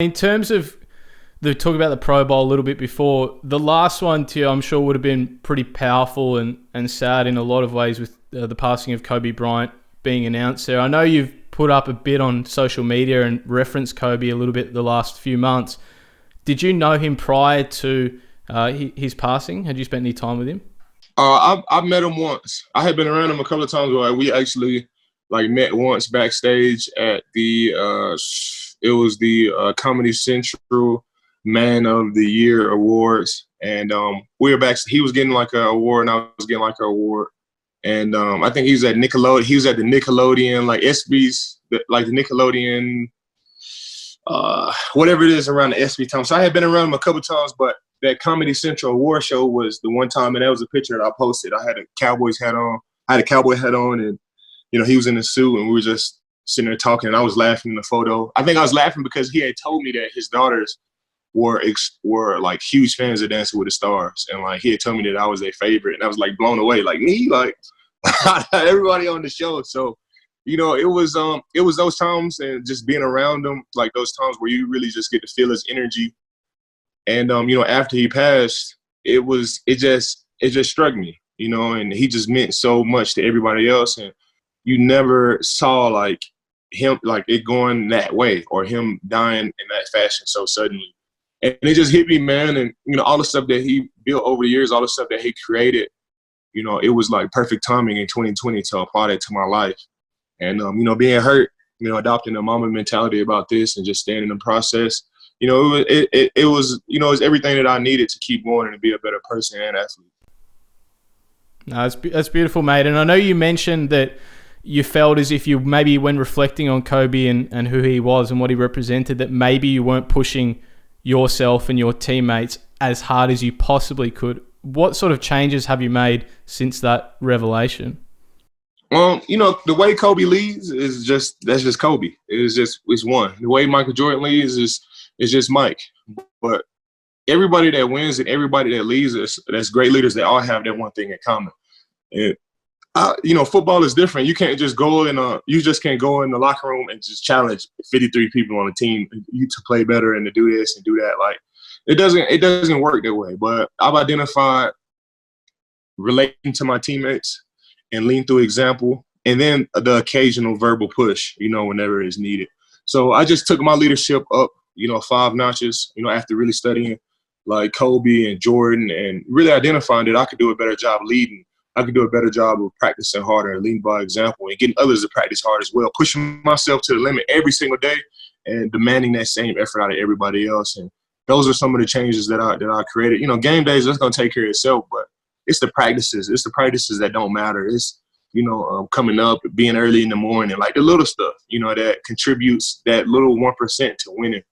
In terms of the talk about the Pro Bowl a little bit before, the last one to you, I'm sure would have been pretty powerful and sad in a lot of ways with the passing of Kobe Bryant being announced there. I know you've put up a bit on social media and referenced Kobe a little bit the last few months. Did you know him prior to his passing? Had you spent any time with him? I've met him once. I had been around him a couple of times where we actually met once backstage at the it was the Comedy Central Man of the Year awards, and we were back. He was getting like an award, and I was getting like an award. And I think he was at Nickelodeon. He was at the Nickelodeon, like ESPYs, like the Nickelodeon, whatever it is around the ESPY time. So I had been around him a couple times, but that Comedy Central award show was the one time, and that was a picture that I posted. I had a Cowboys hat on. I had a cowboy hat on, and he was in a suit, and we were just sitting there talking. And I was laughing in the photo. I think I was laughing because he had told me that his daughters were like huge fans of Dancing with the Stars, and like he had told me that I was their favorite, and I was like blown away, like me, like everybody on the show. So it was those times, and just being around him, like those times where you really just get to feel his energy. And after he passed, it just struck me, and he just meant so much to everybody else, and you never saw like him, like it going that way, or him dying in that fashion so suddenly. And it just hit me, man. And all the stuff that he built over the years, all the stuff that he created, it was like perfect timing in 2020 to apply that to my life. And being hurt, adopting a mama mentality about this and just staying in the process. It was everything that I needed to keep going and to be a better person and athlete. No, that's beautiful, mate. And I know you mentioned that you felt as if you maybe, when reflecting on Kobe and who he was and what he represented, that maybe you weren't pushing yourself and your teammates as hard as you possibly could. What sort of changes have you made since that revelation? The way Kobe leads that's just Kobe. It's one. The way Michael Jordan leads is just Mike. But everybody that wins and everybody that leads, that's great leaders. They all have that one thing in common. And football is different. You can't just you just can't go in the locker room and just challenge 53 people on a team to play better and to do this and do that. Like it doesn't work that way. But I've identified relating to my teammates and lean through example, and then the occasional verbal push, whenever it's needed. So I just took my leadership up, 5 notches, after really studying like Kobe and Jordan and really identifying that I could do a better job leading. I could do a better job of practicing harder and leading by example and getting others to practice hard as well, pushing myself to the limit every single day and demanding that same effort out of everybody else. And those are some of the changes that I created. Game days, that's going to take care of itself, but it's the practices. It's the practices that don't matter. It's, coming up, being early in the morning, like the little stuff, that contributes that little 1% to winning.